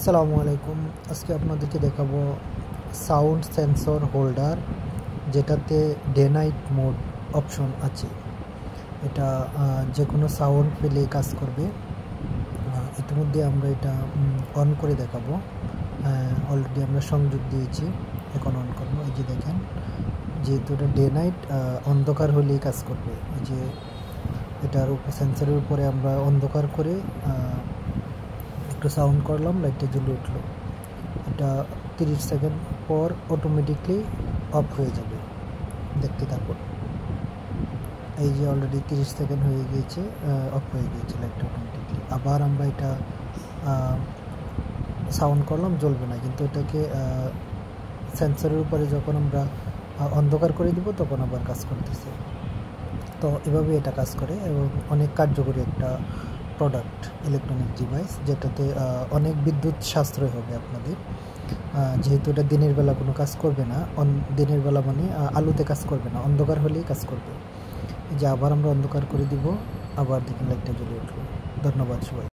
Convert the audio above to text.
আসসালামু আলাইকুম। আজকে আপনাদেরকে দেখাবো সাউন্ড সেন্সর হোল্ডার, যেটাতে ডে নাইট মোড অপশন আছে। এটা যে কোনো সাউন্ড পেলে কাজ করবে। ইতিমধ্যে আমরা এটা অন করে দেখাবো। অলরেডি আমরা সংযোগ দিয়েছি, এখন অন করবো। এই যে দেখেন, যেহেতু এটা ডে নাইট অন্ধকার হলেই কাজ করবে। এই যে এটার উপর সেন্সরের উপরে আমরা অন্ধকার করে একটু সাউন্ড করলাম, লাইটটা জ্বলে উঠলো। এটা 30 সেকেন্ড পর অটোমেটিকলি অফ হয়ে যাবে। দেখতে থাকুন। এই যে অলরেডি 30 সেকেন্ড হয়ে গিয়েছে, অফ হয়ে গিয়েছে লাইটটা অটোমেটিকলি। আবার আমরা এটা সাউন্ড করলাম, জ্বলবে না, কিন্তু এটাকে সেন্সরের উপরে যখন আমরা অন্ধকার করে দিব তখন আবার কাজ করতেছে। তো এভাবে এটা কাজ করে এবং অনেক কার্যকরী একটা প্রোডাক্ট, ইলেকট্রনিক ডিভাইস, যেটাতে অনেক বিদ্যুৎ সাশ্রয় হবে আপনাদের। যেহেতু এটা দিনের বেলা কোনো কাজ করবে না, দিনের বেলা মানে আলোতে কাজ করবে না, অন্ধকার হলেই কাজ করবে। যে আবার আমরা অন্ধকার করে দিব, আবার দেখুন লাইটটা জ্বলে উঠলো। ধন্যবাদ সবাই।